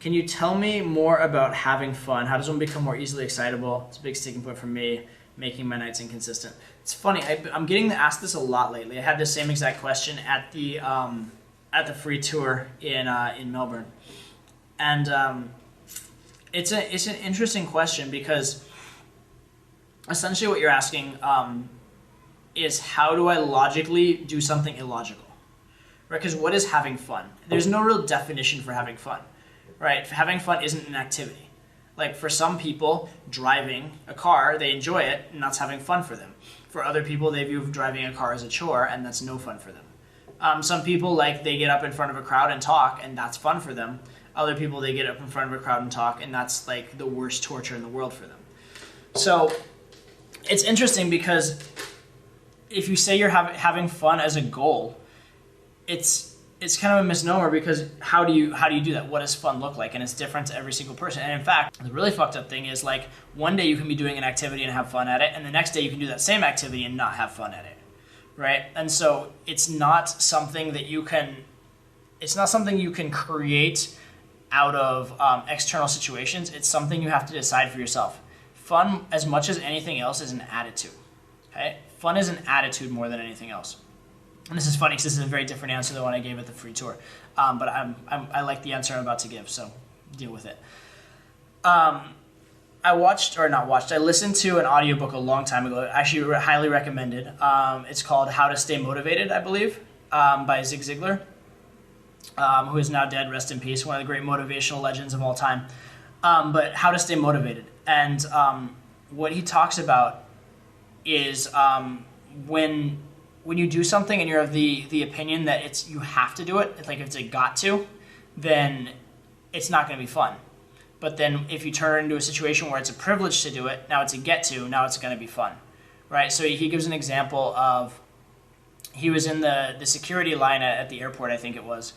Can you tell me more about having fun? How does one become more easily excitable? It's a big sticking point for me, making my nights inconsistent. It's funny. I'm getting asked this a lot lately. I had the same exact question at the free tour in Melbourne, and it's an interesting question because essentially what you're asking is how do I logically do something illogical, right? Because what is having fun? There's no real definition for having fun, right? Having fun isn't an activity. Like for some people, driving a car, they enjoy it, and that's having fun for them. For other people, they view driving a car as a chore, and that's no fun for them. Some people, like, they get up in front of a crowd and talk, and that's fun for them. Other people, they get up in front of a crowd and talk, and that's like the worst torture in the world for them. So it's interesting because if you say you're having fun as a goal, it's kind of a misnomer because how do you do that? What does fun look like? And it's different to every single person. And in fact, the really fucked up thing is, like, one day you can be doing an activity and have fun at it, and the next day you can do that same activity and not have fun at it, right? And so it's not something that you can create out of external situations. It's something you have to decide for yourself. Fun, as much as anything else, is an attitude. Okay? Fun is an attitude more than anything else. And this is funny because this is a very different answer than the one I gave at the free tour. But I like the answer I'm about to give, so deal with it. I listened to an audiobook a long time ago, actually highly recommended. It's called How to Stay Motivated, I believe, by Zig Ziglar, who is now dead, rest in peace, one of the great motivational legends of all time. But how to stay motivated. And what he talks about is when you do something and you're of the opinion that you have to do it, it's like if it's a got to, then it's not going to be fun. But then if you turn it into a situation where it's a privilege to do it, now it's a get to, now it's going to be fun, right? So he gives an example of, he was in the security line at the airport, I think it was,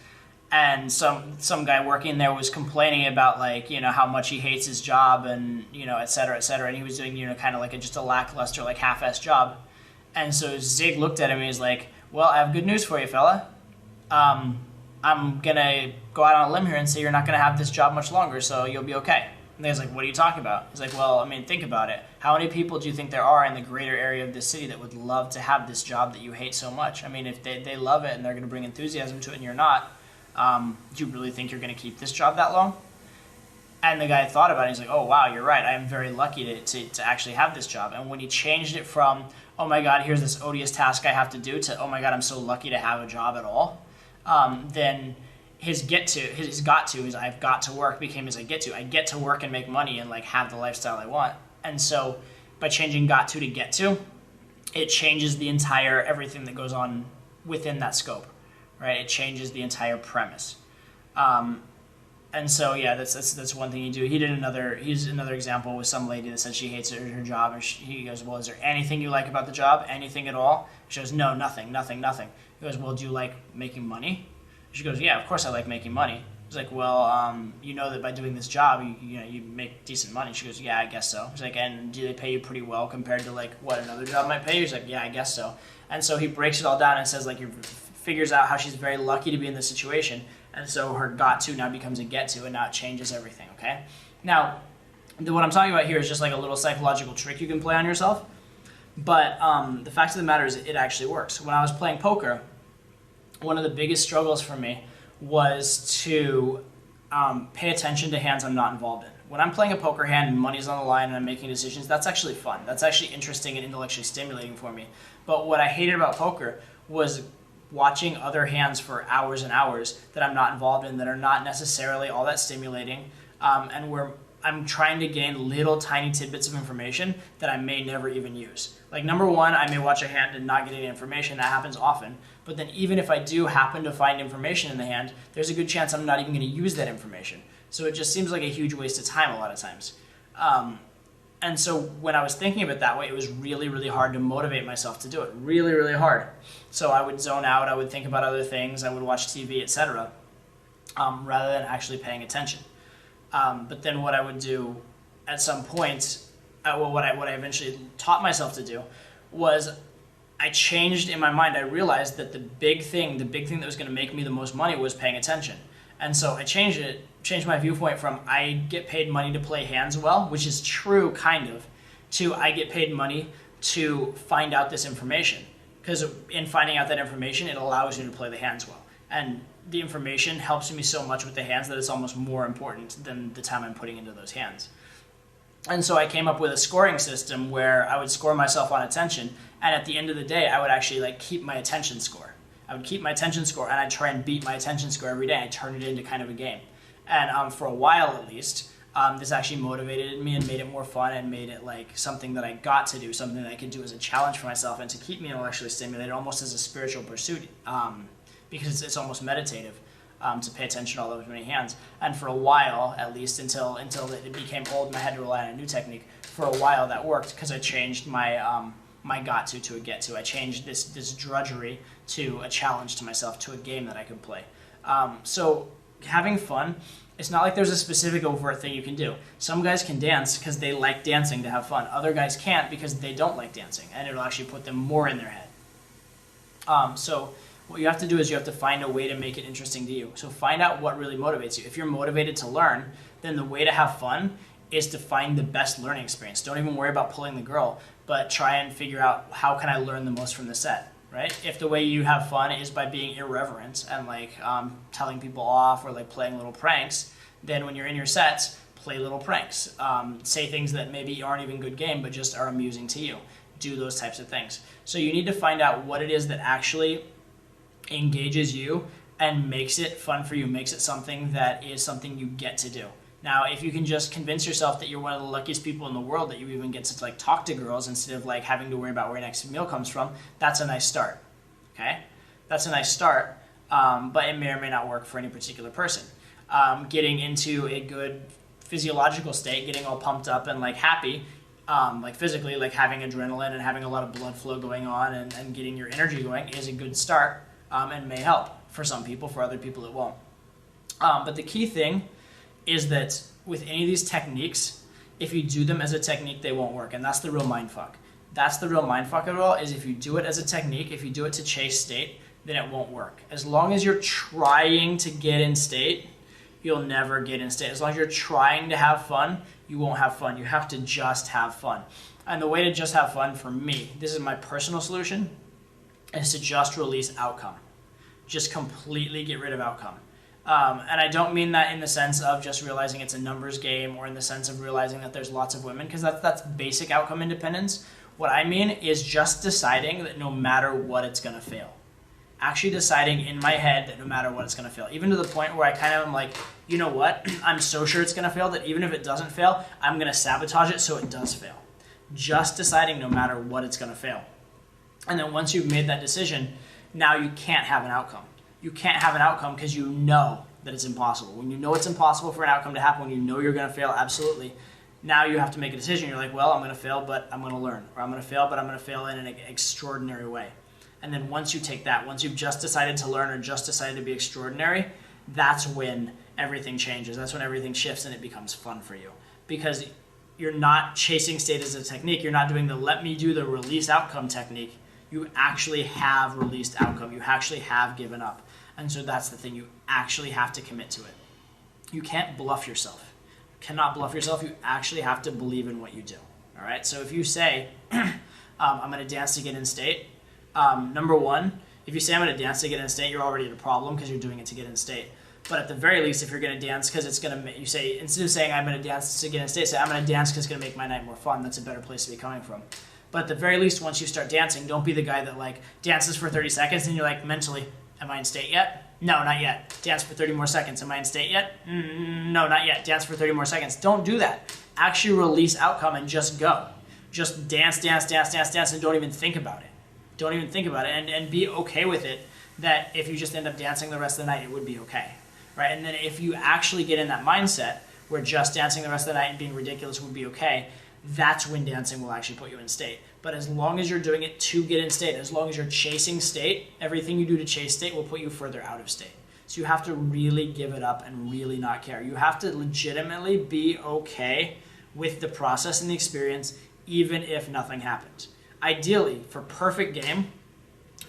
and some guy working there was complaining about, like, you know, how much he hates his job and, you know, et cetera, and he was doing, you know, kind of like just a lackluster, like, half-assed job. And so Zig looked at him and he's like, well, I have good news for you, fella. I'm going to go out on a limb here and say you're not going to have this job much longer, so you'll be okay. And the guy's like, what are you talking about? He's like, well, I mean, think about it. How many people do you think there are in the greater area of this city that would love to have this job that you hate so much? I mean, if they love it and they're going to bring enthusiasm to it and you're not, do you really think you're going to keep this job that long? And the guy thought about it. He's like, oh, wow, you're right. I am very lucky to actually have this job. And when he changed it from, oh, my God, here's this odious task I have to do, to, oh, my God, I'm so lucky to have a job at all, then his got to, I've got to work, became his I get to work and make money and, like, have the lifestyle I want. And so by changing got to get to, it changes the entire everything that goes on within that scope, right? It changes the entire premise. And so, yeah, that's one thing you do. He's another example with some lady that said she hates her job, and he goes, well, is there anything you like about the job? Anything at all? She goes, no, nothing. He goes, well, do you like making money? She goes, yeah, of course I like making money. He's like, well, you know that by doing this job, you make decent money. She goes, yeah, I guess so. He's like, and do they pay you pretty well compared to, like, what another job might pay you? He's like, yeah, I guess so. And so he breaks it all down and says, like, figures out how she's very lucky to be in this situation. And so her got to now becomes a get to, and now it changes everything, okay? Now, what I'm talking about here is just like a little psychological trick you can play on yourself. But the fact of the matter is it actually works. When I was playing poker, one of the biggest struggles for me was to pay attention to hands I'm not involved in. When I'm playing a poker hand and money's on the line and I'm making decisions, that's actually fun. That's actually interesting and intellectually stimulating for me. But what I hated about poker was watching other hands for hours and hours that I'm not involved in, that are not necessarily all that stimulating, and where I'm trying to gain little tiny tidbits of information that I may never even use. Like, number one, I may watch a hand and not get any information. That happens often. But then even if I do happen to find information in the hand, there's a good chance I'm not even going to use that information. So it just seems like a huge waste of time a lot of times. And so when I was thinking of it that way, it was really, really hard to motivate myself to do it. Really, really hard. So I would zone out, I would think about other things, I would watch TV, etc., rather than actually paying attention. But then what I would do at some point, what I eventually taught myself to do was I changed in my mind. I realized that the big thing that was going to make me the most money was paying attention. And so I changed it changed my viewpoint from I get paid money to play hands well, which is true kind of, to I get paid money to find out this information. Because in finding out that information, it allows you to play the hands well. And the information helps me so much with the hands that it's almost more important than the time I'm putting into those hands. And so I came up with a scoring system where I would score myself on attention, and at the end of the day, I would actually like keep my attention score. I would keep my attention score, and I'd try and beat my attention score every day. I'd turn it into kind of a game. And for a while at least, this actually motivated me and made it more fun and made it like something that I got to do, something that I could do as a challenge for myself and to keep me intellectually stimulated, almost as a spiritual pursuit, because it's almost meditative. To pay attention to all those many hands. And for a while, at least until it became old and I had to rely on a new technique, for a while that worked because I changed my my got to a get to. I changed this drudgery to a challenge to myself, to a game that I could play. So having fun, it's not like there's a specific overt thing you can do. Some guys can dance because they like dancing to have fun. Other guys can't because they don't like dancing, and it'll actually put them more in their head. So what you have to do is you have to find a way to make it interesting to you. So find out what really motivates you. If you're motivated to learn, then the way to have fun is to find the best learning experience. Don't even worry about pulling the girl, but try and figure out how can I learn the most from the set, right? If the way you have fun is by being irreverent and like telling people off or like playing little pranks, then when you're in your sets, play little pranks. Say things that maybe aren't even good game, but just are amusing to you. Do those types of things. So you need to find out what it is that actually engages you and makes it fun for you, makes it something that is something you get to do. Now, if you can just convince yourself that you're one of the luckiest people in the world, that you even get to like talk to girls instead of like having to worry about where your next meal comes from, that's a nice start. Okay? That's a nice start, but it may or may not work for any particular person. Getting into a good physiological state, getting all pumped up and like happy, like physically, like having adrenaline and having a lot of blood flow going on and getting your energy going is a good start. And may help for some people, for other people it won't. But the key thing is that with any of these techniques, if you do them as a technique, they won't work. And that's the real mindfuck. That's the real mindfuck of it all, is if you do it as a technique, if you do it to chase state, then it won't work. As long as you're trying to get in state, you'll never get in state. As long as you're trying to have fun, you won't have fun. You have to just have fun. And the way to just have fun for me, this is my personal solution, is to just release outcome. Just completely get rid of outcome. And I don't mean that in the sense of just realizing it's a numbers game or in the sense of realizing that there's lots of women, because that's basic outcome independence. What I mean is just deciding that no matter what, it's going to fail. Actually deciding in my head that no matter what, it's going to fail. Even to the point where I kind of am like, you know what? I'm so sure it's going to fail that even if it doesn't fail, I'm going to sabotage it so it does fail. Just deciding no matter what, it's going to fail. And then once you've made that decision, now you can't have an outcome. You can't have an outcome because you know that it's impossible. When you know it's impossible for an outcome to happen, when you know you're going to fail, absolutely, now you have to make a decision. You're like, well, I'm going to fail, but I'm going to learn. Or I'm going to fail, but I'm going to fail in an extraordinary way. And then once you take that, once you've just decided to learn or just decided to be extraordinary, that's when everything changes. That's when everything shifts and it becomes fun for you. Because you're not chasing state as a technique. You're not doing the let me do the release outcome technique. You actually have released outcome. You actually have given up. And so that's the thing. You actually have to commit to it. You can't bluff yourself. You cannot bluff yourself. You actually have to believe in what you do. All right? So if you say, I'm going to dance to get in state, number one, if you say I'm going to dance to get in state, you're already at a problem because you're doing it to get in state. But at the very least, if you're going to dance because it's going to, you say, instead of saying I'm going to dance to get in state, say I'm going to dance because it's going to make my night more fun. That's a better place to be coming from. But at the very least, once you start dancing, don't be the guy that like dances for 30 seconds and you're like mentally, am I in state yet? No, not yet. Dance for 30 more seconds. Am I in state yet? No, not yet. Dance for 30 more seconds. Don't do that. Actually release outcome and just go. Just dance, dance, dance, dance, dance, and don't even think about it. Don't even think about it, and be okay with it that if you just end up dancing the rest of the night, it would be okay, right? And then if you actually get in that mindset where just dancing the rest of the night and being ridiculous would be okay, that's when dancing will actually put you in state. But as long as you're doing it to get in state, as long as you're chasing state, everything you do to chase state will put you further out of state. So you have to really give it up and really not care. You have to legitimately be okay with the process and the experience, even if nothing happens. Ideally, for perfect game,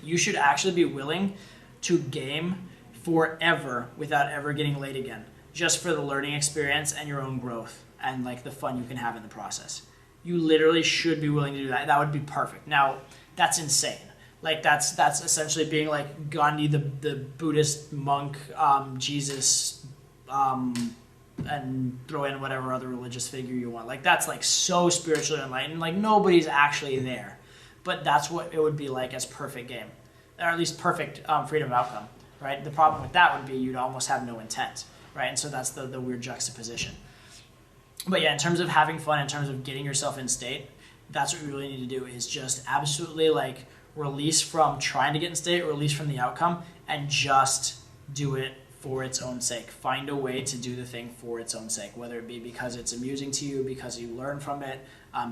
you should actually be willing to game forever without ever getting laid again. just for the learning experience and your own growth and like the fun you can have in the process. You literally should be willing to do that. That would be perfect. Now, that's insane. Like that's essentially being like Gandhi, the Buddhist monk, Jesus, and throw in whatever other religious figure you want. Like that's like so spiritually enlightened. Like nobody's actually there, but that's what it would be like as perfect game, or at least perfect freedom of outcome, right? The problem with that would be you'd almost have no intent, right? And so that's the weird juxtaposition. But yeah, in terms of having fun, in terms of getting yourself in state, that's what you really need to do is just absolutely like release from trying to get in state, release from the outcome, and just do it for its own sake. Find a way to do the thing for its own sake, whether it be because it's amusing to you, because you learn from it,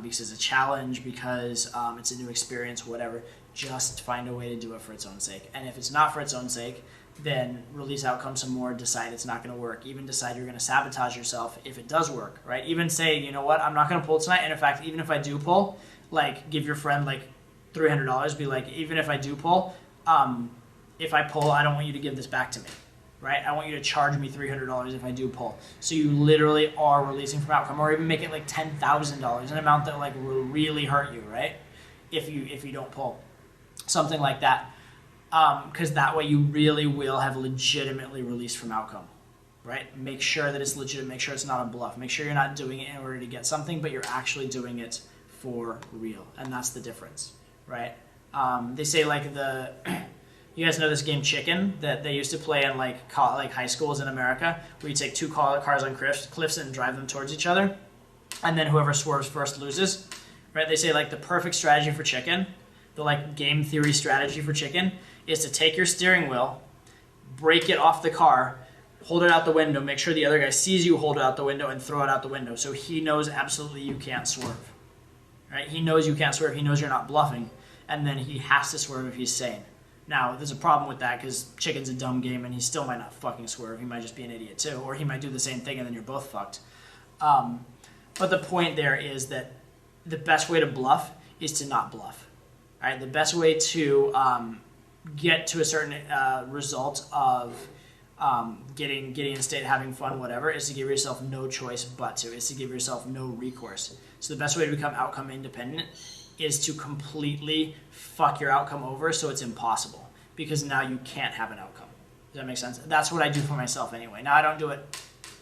because it's a challenge, because it's a new experience, whatever. Just find a way to do it for its own sake. And if it's not for its own sake, then release outcome some more, decide it's not going to work, even decide you're going to sabotage yourself if it does work, right? Even say, you know what, I'm not going to pull tonight, and in fact, even if I do pull, like give your friend like $300, be like, even if I do pull, if I pull, I don't want you to give this back to me, right? I want you to charge me $300 if I do pull. So you literally are releasing from outcome, or even make it like $10,000, an amount that like will really hurt you, right? If you don't pull, something like that, because that way you really will have legitimately released from outcome, right? Make sure that it's legit. Make sure it's not a bluff. Make sure you're not doing it in order to get something, but you're actually doing it for real, and that's the difference. Right? They say like you guys know this game Chicken that they used to play in like high schools in America, where you take two cars on cliffs and drive them towards each other, and then whoever swerves first loses. Right? They say like the perfect strategy for Chicken, the like game theory strategy for Chicken, is to take your steering wheel, break it off the car, hold it out the window, make sure the other guy sees you hold it out the window, and throw it out the window, so he knows absolutely you can't swerve. Right? He knows you can't swerve. He knows you're not bluffing, and then he has to swerve if he's sane. Now, there's a problem with that because Chicken's a dumb game, and he still might not fucking swerve. He might just be an idiot too, or he might do the same thing, and then you're both fucked. But the point there is that the best way to bluff is to not bluff. All right? The best way to get to a certain result of getting in state, having fun, whatever, is to give yourself no choice but to. Is to give yourself no recourse. So the best way to become outcome independent is to completely fuck your outcome over so it's impossible, because now you can't have an outcome. Does that make sense? That's what I do for myself anyway. Now I don't do it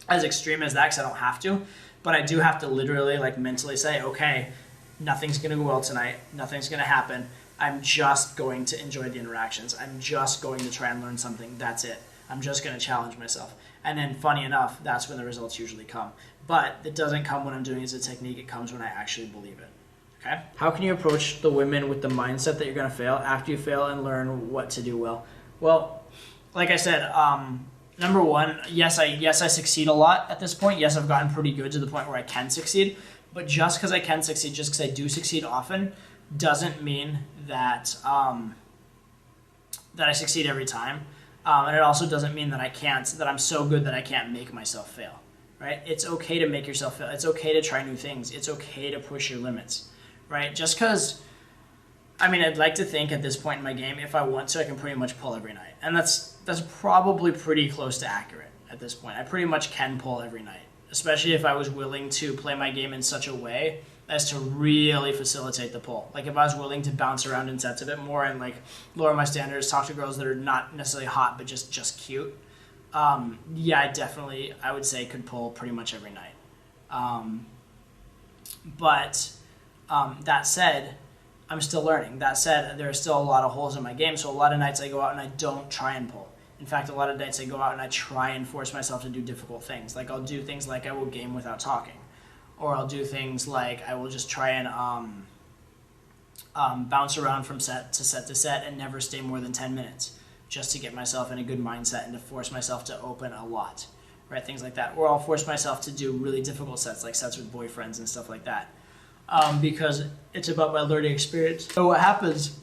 as extreme as that because I don't have to, but I do have to literally like mentally say, okay, nothing's going to go well tonight. Nothing's going to happen. I'm just going to enjoy the interactions. I'm just going to try and learn something. That's it. I'm just going to challenge myself. And then funny enough, that's when the results usually come. But it doesn't come when I'm doing it as a technique. It comes when I actually believe it. Okay? How can you approach the women with the mindset that you're going to fail after you fail and learn what to do well? Well, like I said, number one, yes, I succeed a lot at this point. Yes, I've gotten pretty good to the point where I can succeed. But just because I can succeed, just because I do succeed often, doesn't mean that that I succeed every time. And it also doesn't mean that I'm so good that I can't make myself fail, right? It's okay to make yourself fail. It's okay to try new things. It's okay to push your limits, right? Just because, I'd like to think at this point in my game, if I want to, I can pretty much pull every night. And that's probably pretty close to accurate at this point. I pretty much can pull every night, especially if I was willing to play my game in such a way as to really facilitate the pull. Like if I was willing to bounce around in sets a bit more and like lower my standards, talk to girls that are not necessarily hot but just cute. I would say could pull pretty much every night. But that said, I'm still learning. That said, there are still a lot of holes in my game, so a lot of nights I go out and I don't try and pull. In fact, a lot of nights I go out and I try and force myself to do difficult things. Like I'll do things like I will game without talking. Or I'll do things like I will just try and bounce around from set to set and never stay more than 10 minutes just to get myself in a good mindset and to force myself to open a lot, right? Things like that. Or I'll force myself to do really difficult sets, like sets with boyfriends and stuff like that, because it's about my learning experience. So what happens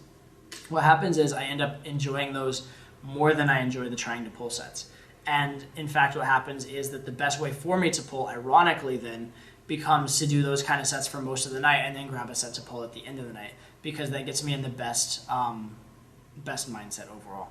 is I end up enjoying those more than I enjoy the trying to pull sets. And in fact, what happens is that the best way for me to pull, ironically then, becomes to do those kind of sets for most of the night and then grab a set to pull at the end of the night, because that gets me in the best mindset overall.